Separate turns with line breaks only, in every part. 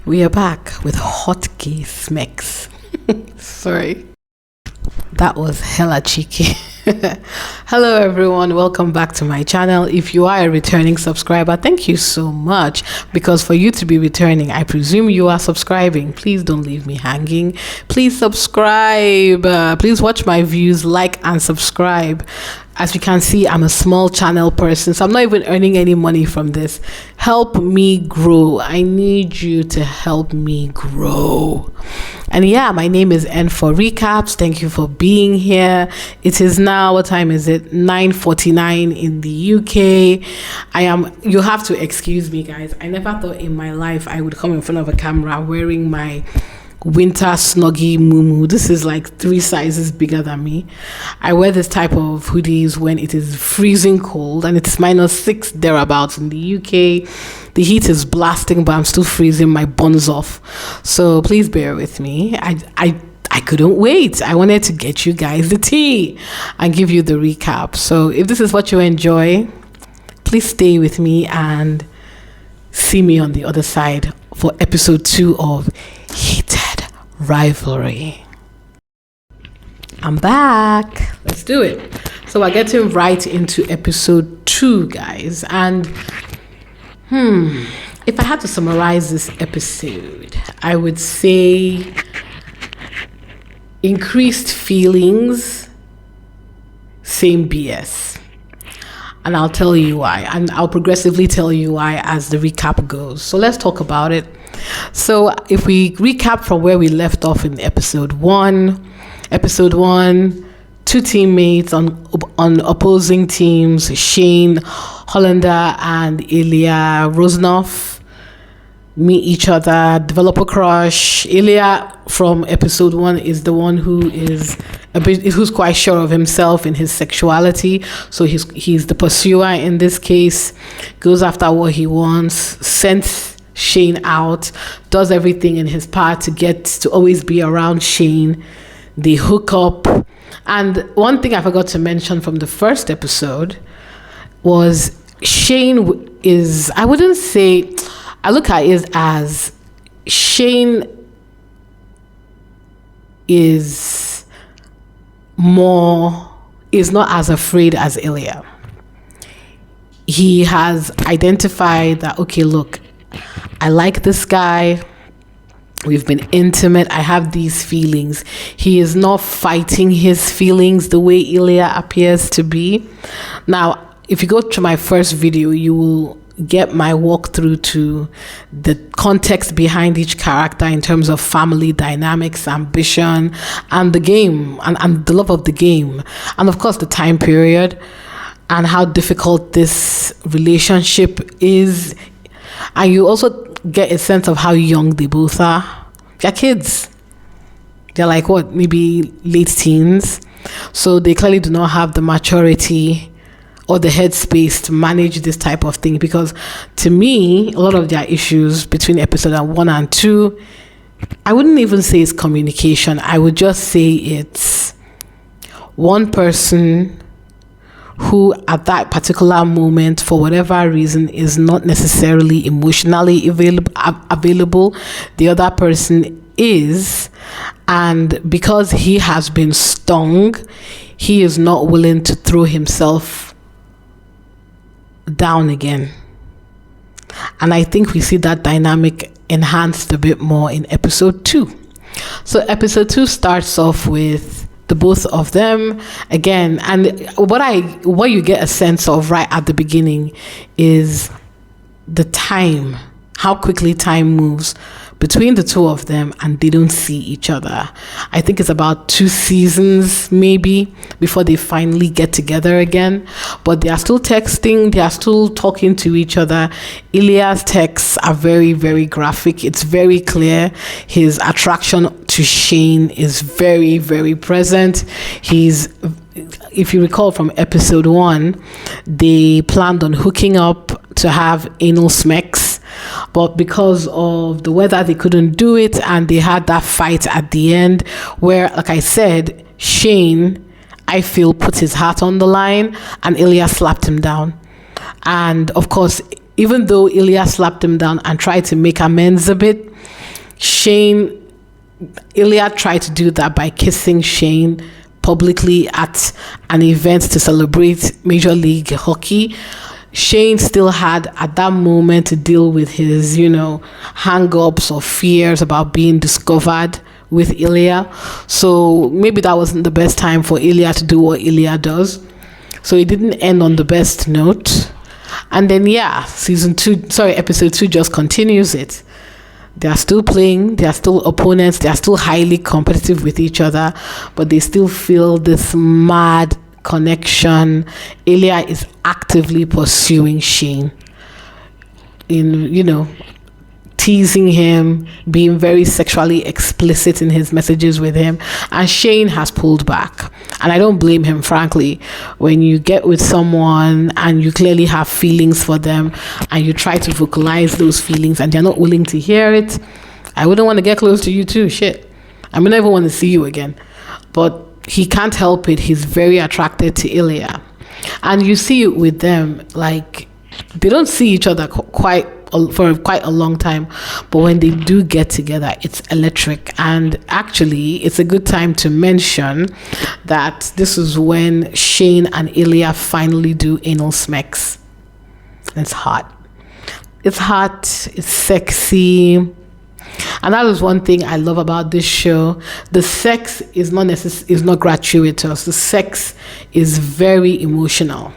We are back with hot gay smecks. Sorry. That was hella cheeky. Hello everyone, welcome back to my channel. If you are a returning subscriber, thank you so much, because for you to be returning, I presume you are subscribing. Please don't leave me hanging. Please subscribe. Please watch my views, like and subscribe. As you can see, I'm a small channel person, so I'm not even earning any money from this. Help me grow. I need you to help me grow. And yeah, my name is N for Recaps. Thank you for being here. It is now, what time is it? 9:49 in the UK. You have to excuse me, guys. I never thought in my life I would come in front of a camera wearing my winter snuggie muumuu. This is like 3 sizes bigger than me. I wear this type of hoodies when it is freezing cold, and it's -6 thereabouts in the UK. The heat is blasting, but I'm still freezing my buns off. So please bear with me. I couldn't wait. I wanted to get you guys the tea and give you the recap. So if this is what you enjoy, please stay with me and see me on the other side for episode 2 of Heated Rivalry. I'm back. Let's do it. So we're getting right into episode 2, guys. And if I had to summarize this episode, I would say increased feelings, same BS. And I'll tell you why. And I'll progressively tell you why as the recap goes. So let's talk about it. So if we recap from where we left off in episode 1, 2 teammates on opposing teams, Shane Hollander and Ilya Rozanov, meet each other, develop a crush. Ilya from episode 1 is the one who's quite sure of himself in his sexuality. So he's the pursuer in this case, goes after what he wants, sends Shane out, does everything in his power to always be around Shane. They hook up. And one thing I forgot to mention from the first episode was Shane is, I wouldn't say, I look at it as Shane is not as afraid as Ilya. He has identified that, okay, look, I like this guy. We've been intimate. I have these feelings. He is not fighting his feelings the way Ilya appears to be. Now, if you go to my first video, you will get my walkthrough to the context behind each character in terms of family dynamics, ambition, and the game, and the love of the game. And of course, the time period and how difficult this relationship is. And you also get a sense of how young they both are. They're kids. They're like, what, maybe late teens. So they clearly do not have the maturity or the headspace to manage this type of thing. Because to me, a lot of their issues between episode 1 and 2, I wouldn't even say it's communication. I would just say it's one person who at that particular moment, for whatever reason, is not necessarily emotionally available. The other person is, and because he has been stung, he is not willing to throw himself down again. And I think we see that dynamic enhanced a bit more in episode 2. So episode 2 starts off with the both of them again, and what you get a sense of right at the beginning is the time, how quickly time moves between the two of them, and they don't see each other. I think it's about 2 seasons maybe before they finally get together again, but they are still texting, they are still talking to each other. Ilya's texts are very, very graphic. It's very clear his attraction to Shane is very, very present. If you recall from episode 1, they planned on hooking up to have anal smecks, but because of the weather they couldn't do it, and they had that fight at the end where, like I said, Shane, I feel, put his heart on the line and Ilya slapped him down. And of course, even though Ilya slapped him down and tried to make amends a bit, Shane, Ilya tried to do that by kissing Shane publicly at an event to celebrate Major League Hockey. Shane still had at that moment to deal with his, hang-ups or fears about being discovered with Ilya. So maybe that wasn't the best time for Ilya to do what Ilya does. So it didn't end on the best note. And then, episode 2 just continues it. They are still playing, they are still opponents, they are still highly competitive with each other, but they still feel this mad connection. Ilya is actively pursuing Shane in, teasing him, being very sexually explicit in his messages with him, and Shane has pulled back. And I don't blame him, frankly. When you get with someone and you clearly have feelings for them and you try to vocalize those feelings and they're not willing to hear it, I wouldn't want to get close to you too. Shit. I mean, I never want to see you again. But he can't help it. He's very attracted to Ilya. And you see it with them, like, they don't see each other for quite a long time, but when they do get together, it's electric. And actually, it's a good time to mention that this is when Shane and Ilya finally do anal smecks. It's hot. It's sexy. And that is one thing I love about this show. The sex is not gratuitous. The sex is very emotional.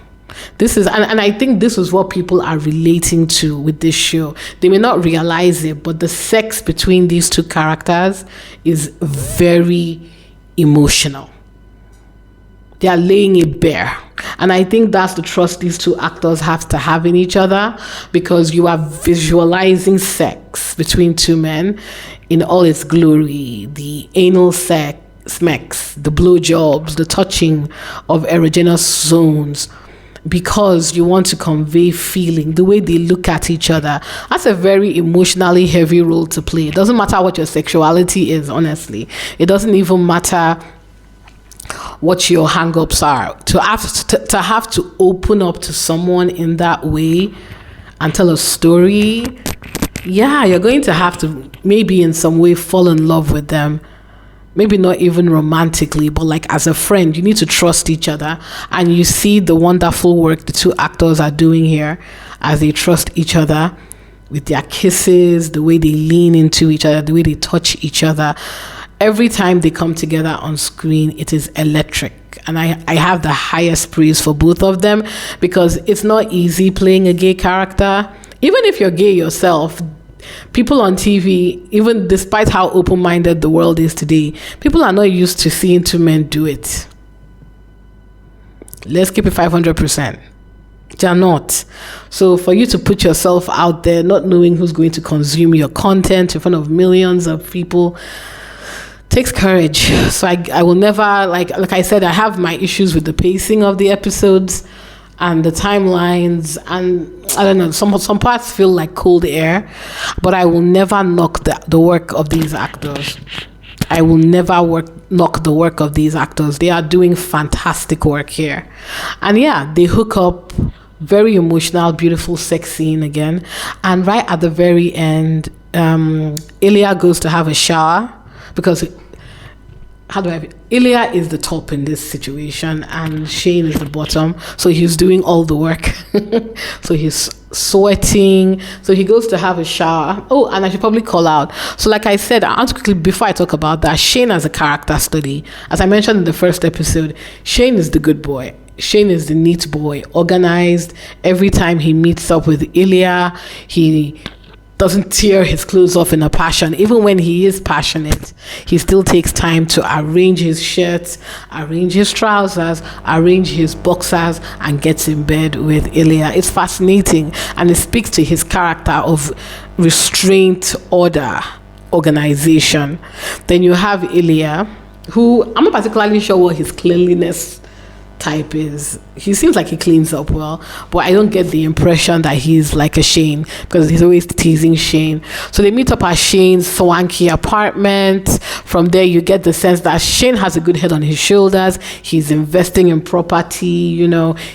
And I think this is what people are relating to with this show. They may not realize it, but the sex between these two characters is very emotional. They are laying it bare. And I think that's the trust these two actors have to have in each other, because you are visualizing sex between two men in all its glory. The anal smecks, the blowjobs, the touching of erogenous zones, because you want to convey feeling, the way they look at each other. That's a very emotionally heavy role to play. It doesn't matter what your sexuality is, honestly. It doesn't even matter what your hang-ups are. To have to open up to someone in that way and tell a story, you're going to have to maybe in some way fall in love with them. Maybe not even romantically, but like as a friend, you need to trust each other. And you see the wonderful work the two actors are doing here as they trust each other with their kisses, the way they lean into each other, the way they touch each other. Every time they come together on screen, it is electric. And I have the highest praise for both of them, because it's not easy playing a gay character. Even if you're gay yourself, people on TV, even despite how open-minded the world is today, people are not used to seeing two men do it. Let's keep it 500%. They're not. So for you to put yourself out there, not knowing who's going to consume your content in front of millions of people, takes courage. So I will never, like I said, I have my issues with the pacing of the episodes and the timelines, and I don't know, some parts feel like cold air, but I will never knock the work of these actors. I will never knock the work of these actors. They are doing fantastic work here. And they hook up, very emotional, beautiful sex scene again. And right at the very end, Ilya goes to have a shower, because Ilya is the top in this situation and Shane is the bottom, so he's doing all the work. So he's sweating, so he goes to have a shower. Oh, and I should probably call out, so like I said, I want to quickly, before I talk about that, Shane as a character study, as I mentioned in the first episode, Shane is the good boy. Shane is the neat boy, organized. Every time he meets up with Ilya, he doesn't tear his clothes off in a passion. Even when he is passionate, he still takes time to arrange his shirts, arrange his trousers, arrange his boxers, and gets in bed with Ilya. It's fascinating, and it speaks to his character of restraint, order, organization. Then you have Ilya, who I'm not particularly sure what his cleanliness type is, he seems like he cleans up well, but I don't get the impression that he's like a Shane, because he's always teasing Shane. So they meet up at Shane's swanky apartment. From there you get the sense that Shane has a good head on his shoulders. He's investing in property,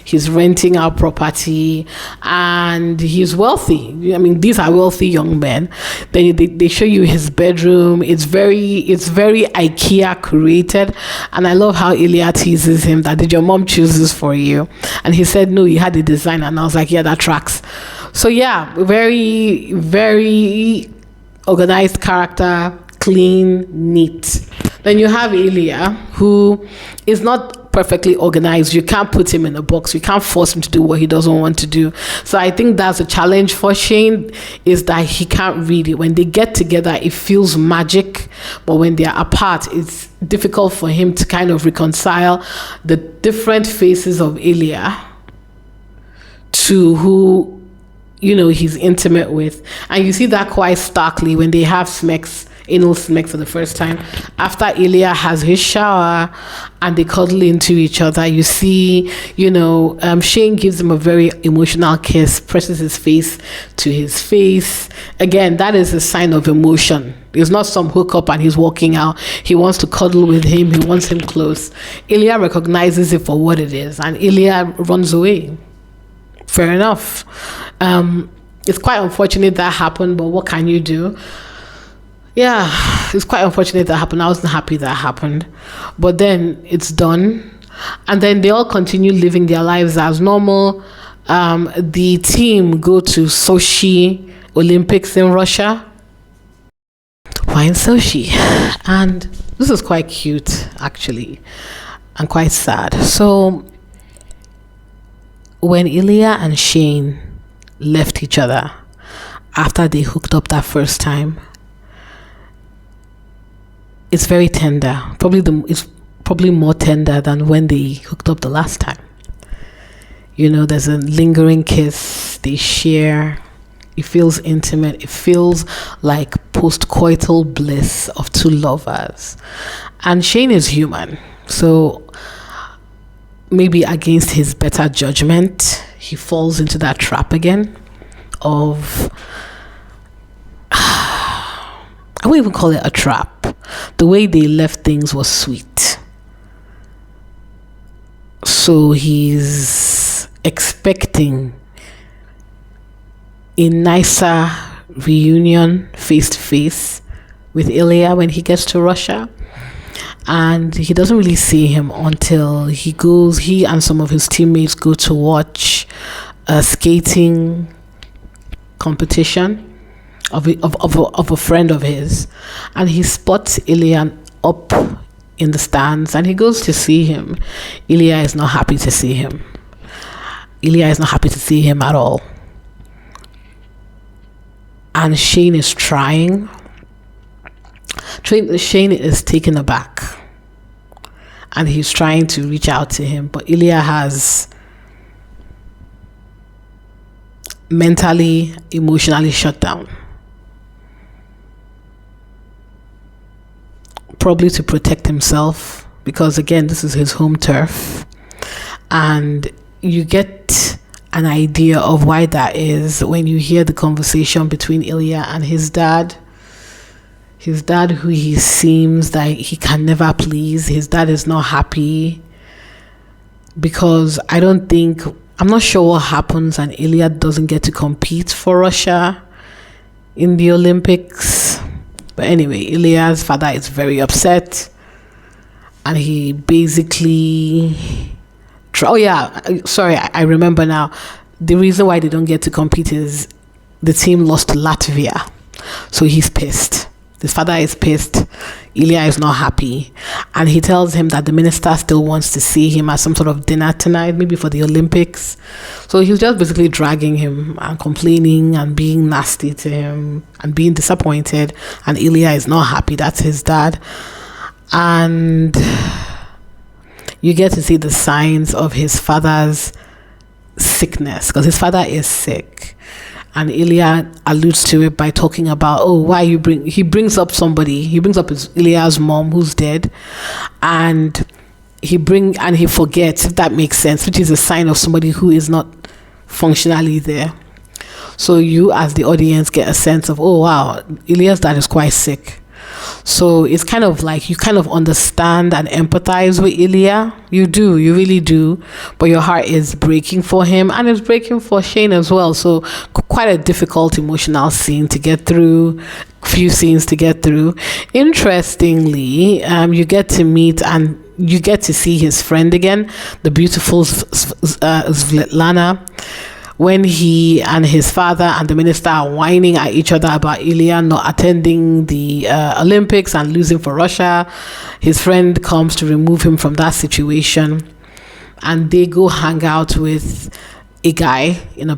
he's renting out property, and he's wealthy. I mean, these are wealthy young men. They show you his bedroom. It's very IKEA created, and I love how Ilya teases him that, did your mom choose this for you? And he said no, he had a design. And I was like, yeah, that tracks. So yeah, very, very organized character, clean, neat. Then you have Ilya, who is not perfectly organized. You can't put him in a box. You can't force him to do what he doesn't want to do. So I think that's a challenge for Shane, is that he can't read it. When they get together, it feels magic, but when they're apart, it's difficult for him to kind of reconcile the different faces of Ilya to who he's intimate with. And you see that quite starkly when they have anal sex for the first time. After Ilya has his shower and they cuddle into each other, you see, Shane gives him a very emotional kiss, presses his face to his face. Again, that is a sign of emotion. It's not some hookup and he's walking out. He wants to cuddle with him. He wants him close. Ilya recognizes it for what it is, and Ilya runs away. Fair enough. It's quite unfortunate that happened, but what can you do? Yeah, it's quite unfortunate that happened. I wasn't happy that happened. But then it's done. And then they all continue living their lives as normal. The team go to Sochi Olympics in Russia. Wine Sochi. And this is quite cute, actually, and quite sad. So when Ilya and Shane left each other after they hooked up that first time, it's very tender. It's probably more tender than when they hooked up the last time. There's a lingering kiss. They share. It feels intimate. It feels like post-coital bliss of two lovers. And Shane is human. So maybe against his better judgment, he falls into that trap again of, I wouldn't even call it a trap. The way they left things was sweet. So he's expecting a nicer reunion face to face with Ilya when he gets to Russia. And he doesn't really see him until he and some of his teammates go to watch a skating competition of a friend of his, and he spots Ilya up in the stands, and he goes to see him. Ilya is not happy to see him. Ilya is not happy to see him at all. And Shane is trying. Shane is taken aback, and he's trying to reach out to him, but Ilya has mentally, emotionally shut down. Probably to protect himself, because again, this is his home turf. And you get an idea of why that is when you hear the conversation between Ilya and his dad. His dad, who he seems that he can never please. His dad is not happy because I'm not sure what happens, and Ilya doesn't get to compete for Russia in the Olympics. But anyway, Ilya's father is very upset, and he basically... I remember now. The reason why they don't get to compete is the team lost to Latvia. So he's pissed. His father is pissed. Ilya is not happy. And he tells him that the minister still wants to see him at some sort of dinner tonight, maybe for the Olympics. So he's just basically dragging him and complaining and being nasty to him and being disappointed. And Ilya is not happy. That's his dad. And you get to see the signs of his father's sickness, because his father is sick. And Ilya alludes to it by talking about, he brings up Ilya's mom who's dead. And he forgets, if that makes sense, which is a sign of somebody who is not functionally there. So you as the audience get a sense of, oh wow, Ilia's dad is quite sick. So it's kind of like you kind of understand and empathize with Ilya. You really do. But your heart is breaking for him, and it's breaking for Shane as well. So quite a difficult emotional scene to get through, few scenes to get through. Interestingly, you get to meet and you get to see his friend again, the beautiful Svetlana, when he and his father and the minister are whining at each other about Ilya not attending the Olympics and losing for Russia. His friend comes to remove him from that situation, and they go hang out with a guy in a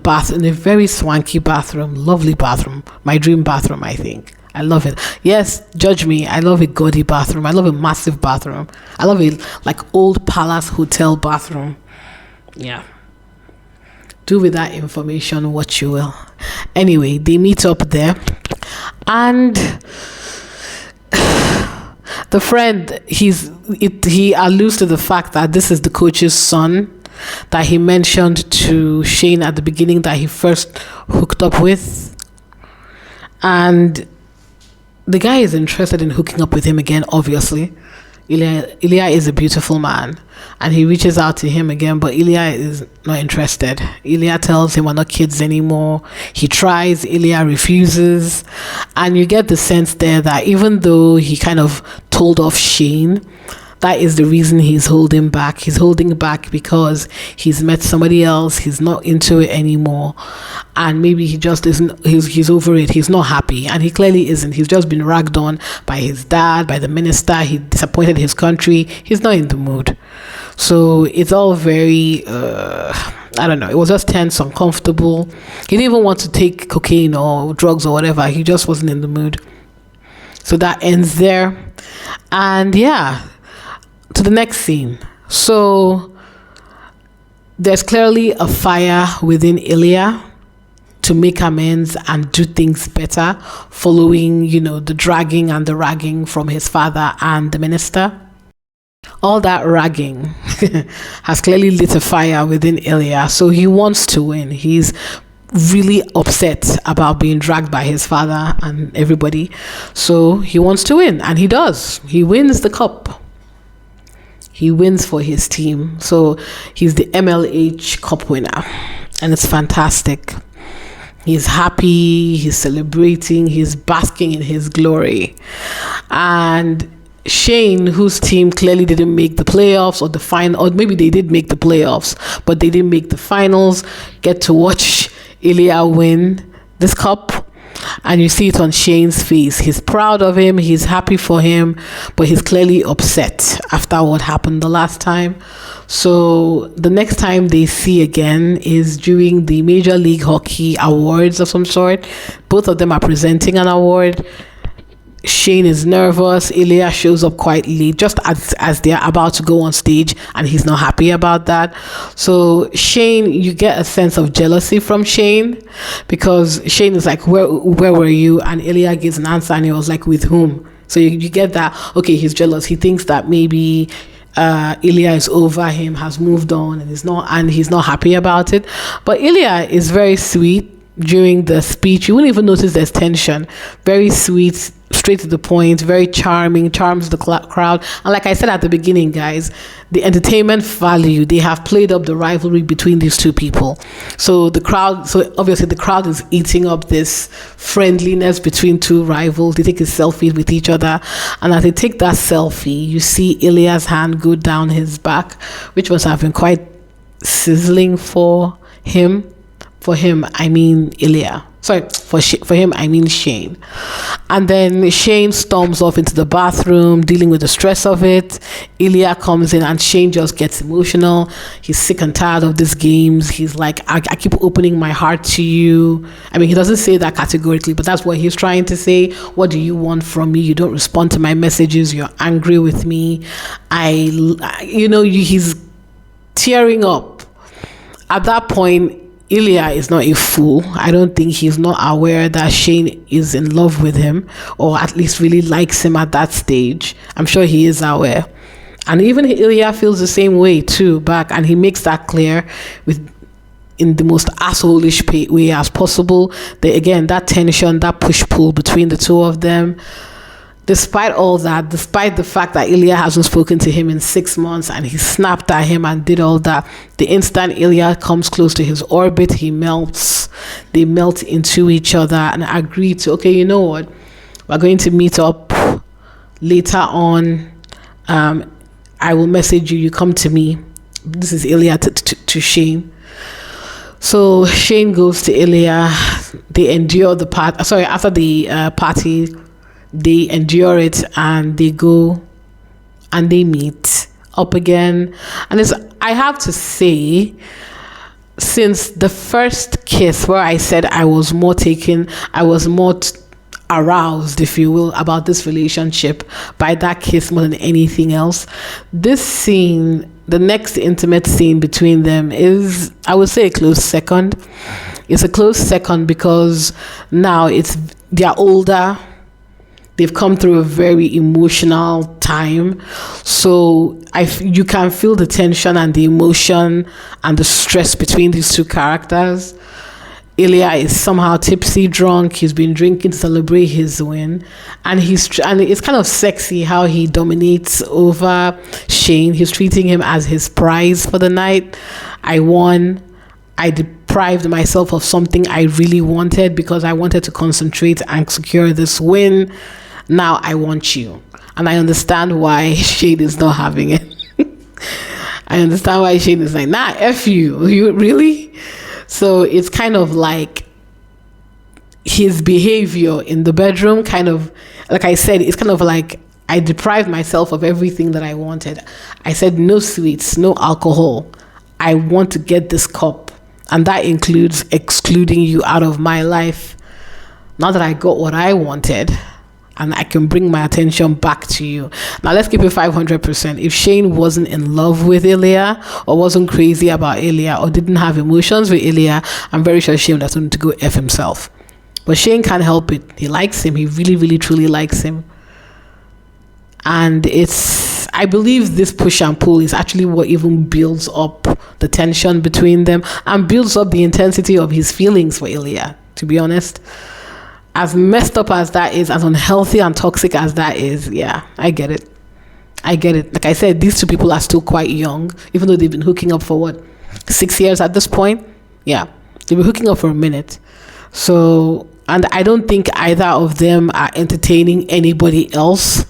very swanky bathroom, lovely bathroom, my dream bathroom, I think. I love it. Yes, judge me. I love a gaudy bathroom. I love a massive bathroom. I love a like old palace hotel bathroom. Yeah. Do with that information what you will. Anyway, they meet up there, and the friend, he alludes to the fact that this is the coach's son that he mentioned to Shane at the beginning that he first hooked up with, and the guy is interested in hooking up with him again, obviously. Ilya is a beautiful man, and he reaches out to him again, but Ilya is not interested. Ilya tells him we're not kids anymore. He tries, Ilya refuses, and you get the sense there that even though he kind of told off Shane, that is the reason he's holding back. He's holding back because he's met somebody else. He's not into it anymore. And maybe he just isn't, he's over it. He's not happy. And he clearly isn't. He's just been ragged on by his dad, by the minister. He disappointed his country. He's not in the mood. So it's all very, I don't know. It was just tense, uncomfortable. He didn't even want to take cocaine or drugs or whatever. He just wasn't in the mood. So that ends there. And yeah, to the next scene. So there's clearly a fire within Ilya to make amends and do things better following, the dragging and the ragging from his father and the minister. All that ragging has clearly lit a fire within Ilya, so he wants to win. He's really upset about being dragged by his father and everybody, so he wants to win, and he does. He wins the cup. He wins for his team. So he's the MLH Cup winner. And it's fantastic. He's happy. He's celebrating. He's basking in his glory. And Shane, whose team clearly didn't make the playoffs or the final, or maybe they did make the playoffs, but they didn't make the finals, get to watch Ilya win this cup. And you see it on Shane's face. He's proud of him. He's happy for him, but he's clearly upset after what happened the last time. So the next time they see again is during the Major League Hockey Awards of some sort. Both of them are presenting an award. Shane is nervous. Ilya shows up quite late, just as they're about to go on stage, and he's not happy about that. So Shane, you get a sense of jealousy from Shane, because Shane is like, where were you? And Ilya gives an answer, and he was like, with whom? So you get that, okay, he's jealous. He thinks that maybe Ilya is over him, has moved on, and he's not happy about it. But Ilya is very sweet during the speech. You wouldn't even notice there's tension. Very sweet, straight to the point, very charming, charms the crowd. And like I said at the beginning, guys, the entertainment value, they have played up the rivalry between these two people. So obviously the crowd is eating up this friendliness between two rivals. They take a selfie with each other, and as they take that selfie, you see Ilya's hand go down his back, which must have been quite sizzling for him. For him, I mean Ilya. Sorry, for him, I mean Shane. And then Shane storms off into the bathroom, dealing with the stress of it. Ilya comes in, and Shane just gets emotional. He's sick and tired of these games. He's like, I keep opening my heart to you. I mean, he doesn't say that categorically, but that's what he's trying to say. What do you want from me? You don't respond to my messages. You're angry with me. He's tearing up. At that point, Ilya is not a fool. I don't think he's not aware that Shane is in love with him, or at least really likes him at that stage. I'm sure he is aware. And even Ilya feels the same way too back, and he makes that clear in the most asshole-ish way as possible. Again, that tension, that push-pull between the two of them. Despite all that, despite the fact that Ilya hasn't spoken to him in 6 months and he snapped at him and did all that, the instant Ilya comes close to his orbit, he melts. They melt into each other and agree to, okay, you know what? We're going to meet up later on. I will message you. You come to me. This is Ilya to Shane. So Shane goes to Ilya. They endure the part. Sorry, after the party, they endure it and they go and they meet up again. And I have to say, since the first kiss where I said I was more aroused, if you will, about this relationship by that kiss more than anything else, this scene, the next intimate scene between them, is, I would say, a close second. It's a close second because now they're older. They've come through a very emotional time. So you can feel the tension and the emotion and the stress between these two characters. Ilya is somehow tipsy drunk. He's been drinking to celebrate his win. And it's kind of sexy how he dominates over Shane. He's treating him as his prize for the night. I won. I deprived myself of something I really wanted because I wanted to concentrate and secure this win. Now I want you. And I understand why Shane is not having it. I understand why Shane is like, nah, F you. You really? So it's kind of like his behavior in the bedroom, kind of, like I said, it's kind of like I deprived myself of everything that I wanted. I said, no sweets, no alcohol. I want to get this cup. And that includes excluding you out of my life. Now that I got what I wanted, and I can bring my attention back to you. Now let's keep it 500%. If Shane wasn't in love with Ilya, or wasn't crazy about Ilya, or didn't have emotions with Ilya, I'm very sure Shane would have told him to go F himself. But Shane can't help it. He likes him. He really, really, truly likes him. And I believe this push and pull is actually what even builds up the tension between them and builds up the intensity of his feelings for Ilya, to be honest. As messed up as that is, as unhealthy and toxic as that is, yeah, I get it. Like I said, these two people are still quite young, even though they've been hooking up for 6 years at this point? Yeah, they've been hooking up for a minute. So, and I don't think either of them are entertaining anybody else.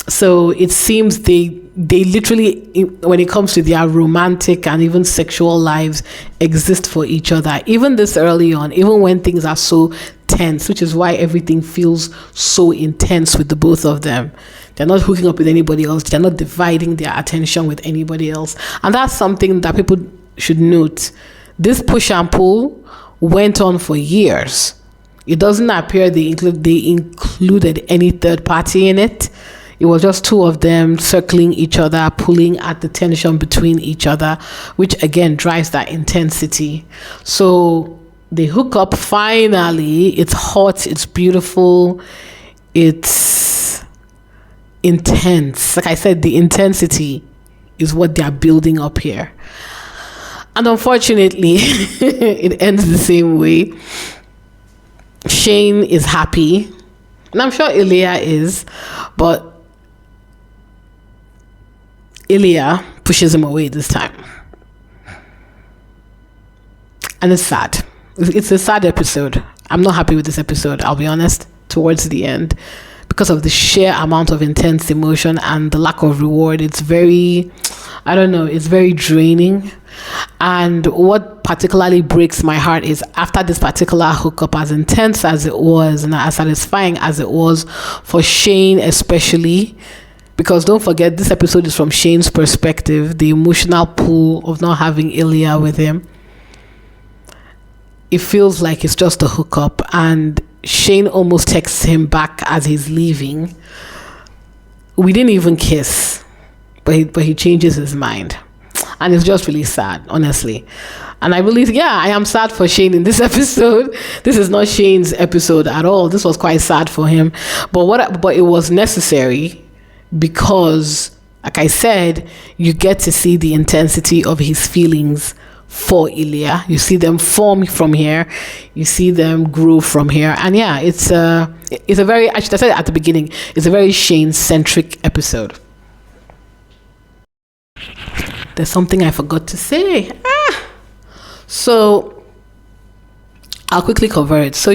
So it seems they literally, when it comes to their romantic and even sexual lives, exist for each other. Even this early on, even when things are so tense, which is why everything feels so intense with the both of them. They're not hooking up with anybody else. They're not dividing their attention with anybody else. And that's something that people should note. This push and pull went on for years. It doesn't appear they included any third party in it. It was just two of them circling each other, pulling at the tension between each other, which again drives that intensity. So they hook up finally. It's hot, it's beautiful, it's intense. Like I said, the intensity is what they're building up here. And unfortunately, it ends the same way. Shane is happy, and I'm sure Ilya is, but Ilya pushes him away this time. And it's sad. It's a sad episode. I'm not happy with this episode, I'll be honest, towards the end. Because of the sheer amount of intense emotion and the lack of reward. It's very, I don't know, it's very draining. And what particularly breaks my heart is after this particular hookup, as intense as it was and as satisfying as it was for Shane especially, because don't forget, this episode is from Shane's perspective, the emotional pull of not having Ilya with him. It feels like it's just a hookup, and Shane almost texts him back as he's leaving. We didn't even kiss, but he changes his mind. And it's just really sad, honestly. And I believe, I am sad for Shane in this episode. This is not Shane's episode at all. This was quite sad for him. But it was necessary. because, like I said, you get to see the intensity of his feelings for Ilya. You see them form from here, you see them grow from here, and yeah, it's a very, I should have said it at the beginning, it's a very Shane-centric episode. There's something I forgot to say. So I'll quickly cover it. So,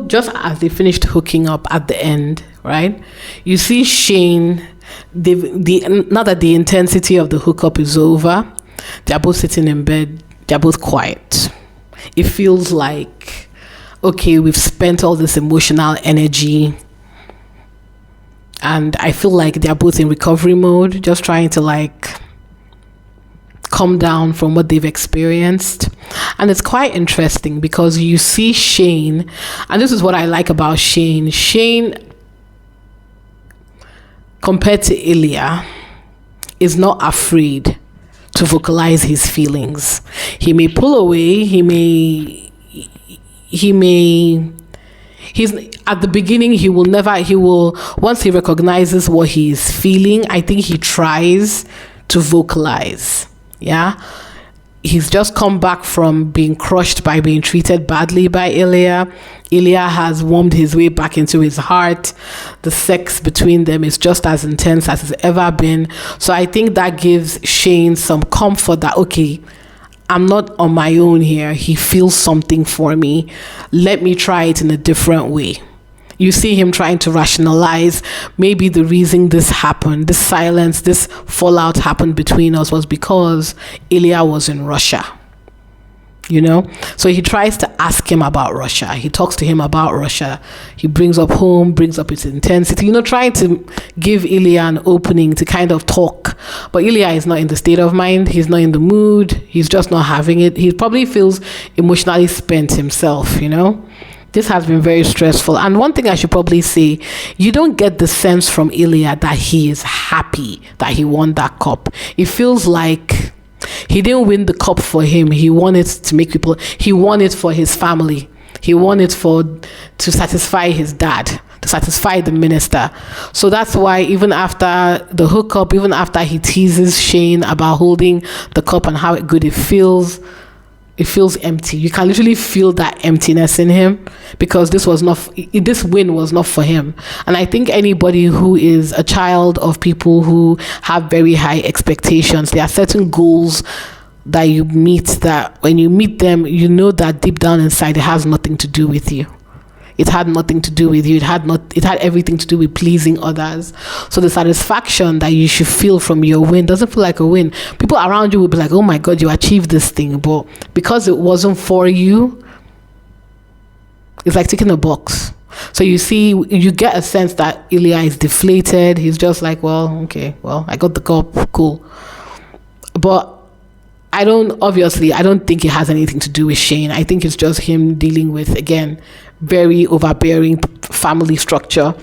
just as they finished hooking up at the end, right? You see Shane, now that the intensity of the hookup is over, they're both sitting in bed, they're both quiet. It feels like, okay, we've spent all this emotional energy, and I feel like they're both in recovery mode, just trying to come down from what they've experienced. And it's quite interesting because you see Shane, and this is what I like about Shane, compared to Ilya, is not afraid to vocalize his feelings. He may pull away, he's at the beginning, once he recognizes what he is feeling, I think he tries to vocalize. Yeah, he's just come back from being crushed by being treated badly by Ilya. Ilya has warmed his way back into his heart. The sex between them is just as intense as it's ever been. So I think that gives Shane some comfort that, okay, I'm not on my own here. He feels something for me. Let me try it in a different way. You see him trying to rationalize maybe the reason this happened, this silence, this fallout happened between us was because Ilya was in Russia. So he tries to ask him about Russia. He talks to him about Russia. He brings up home, brings up its intensity, trying to give Ilya an opening to kind of talk. But Ilya is not in the state of mind. He's not in the mood. He's just not having it. He probably feels emotionally spent himself, This has been very stressful. And one thing I should probably say, you don't get the sense from Ilya that he is happy that he won that cup. It feels like he didn't win the cup for him. He won it to make people, he won it for his family. He won it to satisfy his dad, to satisfy the minister. So that's why even after the hookup, even after he teases Shane about holding the cup and how good it feels empty. You can literally feel that emptiness in him because this win was not for him. And I think anybody who is a child of people who have very high expectations, there are certain goals that you meet that when you meet them, that deep down inside it has nothing to do with you. It had nothing to do with you. It had everything to do with pleasing others. So the satisfaction that you should feel from your win doesn't feel like a win. People around you will be like, oh my God, you achieved this thing. But because it wasn't for you, it's like ticking a box. So you get a sense that Ilya is deflated. He's just like, well, okay, well, I got the cup, cool. But I don't think it has anything to do with Shane. I think it's just him dealing with, again, very overbearing family structure.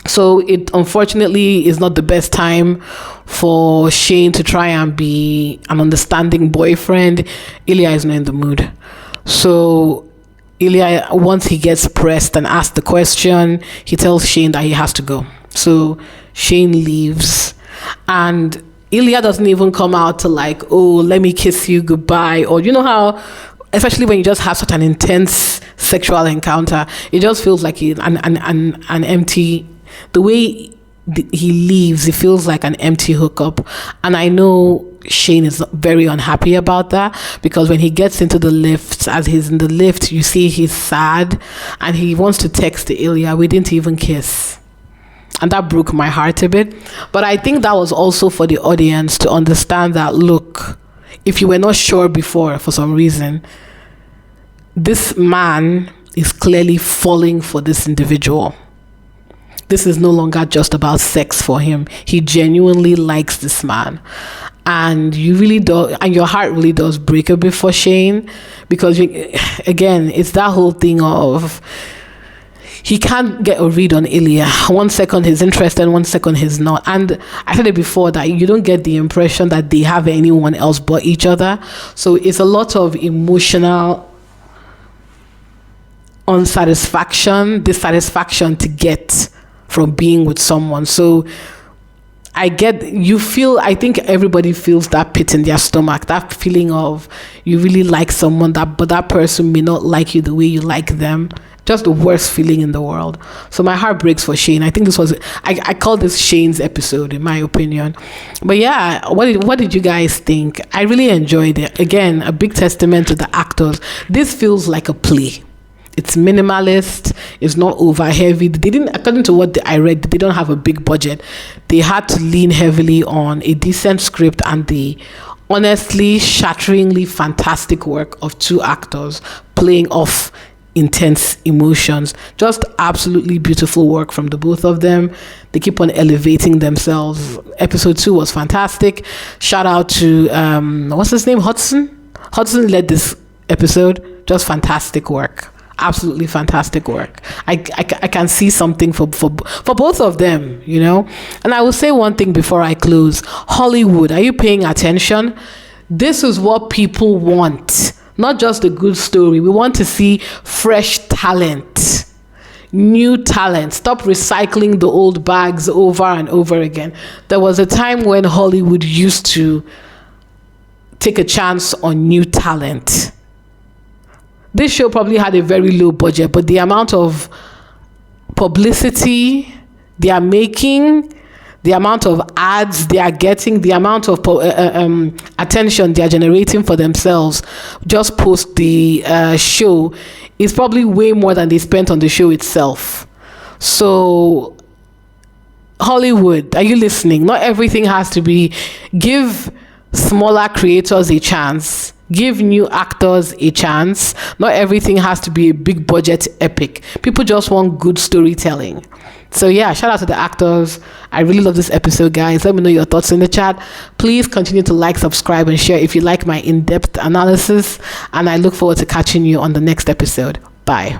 So it unfortunately is not the best time for Shane to try and be an understanding boyfriend. Ilya is not in the mood. So Ilya, once he gets pressed and asked the question, he tells Shane that he has to go. So Shane leaves, and Ilya doesn't even come out to let me kiss you goodbye, or how, especially when you just have such an intense sexual encounter, it just feels like an empty, the way he leaves, it feels like an empty hookup. And I know Shane is very unhappy about that, because when he gets into the lift, as he's in the lift, you see he's sad and he wants to text to Ilya, we didn't even kiss. And that broke my heart a bit. But I think that was also for the audience to understand that, look, if you were not sure before for some reason, this man is clearly falling for this individual. This is no longer just about sex for him. He genuinely likes this man. And you really do, and your heart really does break a bit for Shane, because again, it's that whole thing of, he can't get a read on Ilya. 1 second he's interested, 1 second he's not. And I said it before that you don't get the impression that they have anyone else but each other. So it's a lot of emotional unsatisfaction, dissatisfaction to get from being with someone. So I think everybody feels that pit in their stomach, that feeling of you really like someone, but that person may not like you the way you like them. Just the worst feeling in the world. So my heart breaks for Shane. I think I call this Shane's episode, in my opinion. But yeah, what did you guys think? I really enjoyed it. Again, a big testament to the actors. This feels like a play. It's minimalist. It's not over heavy. They didn't, according to what I read, they don't have a big budget. They had to lean heavily on a decent script and the honestly, shatteringly fantastic work of two actors playing off intense emotions. Just absolutely beautiful work from the both of them. They keep on elevating themselves. Episode 2 was fantastic. Shout out to what's his name, Hudson led this episode. Just fantastic work, absolutely fantastic work. I can see something for both of them, you know. And I will say one thing before I close. Hollywood, are you paying attention? This is what people want. Not just a good story. We want to see fresh talent, new talent. Stop recycling the old bags over and over again. There was a time when Hollywood used to take a chance on new talent. This show probably had a very low budget, but the amount of publicity they are making, the amount of ads they are getting, the amount of attention they are generating for themselves just post the show is probably way more than they spent on the show itself. So Hollywood, are you listening? Not everything has to be. Give smaller creators a chance. Give new actors a chance. Not everything has to be a big budget epic. People just want good storytelling. So yeah, shout out to the actors. I really love this episode, guys. Let me know your thoughts in the chat. Please continue to like, subscribe, and share if you like my in-depth analysis. And I look forward to catching you on the next episode. Bye.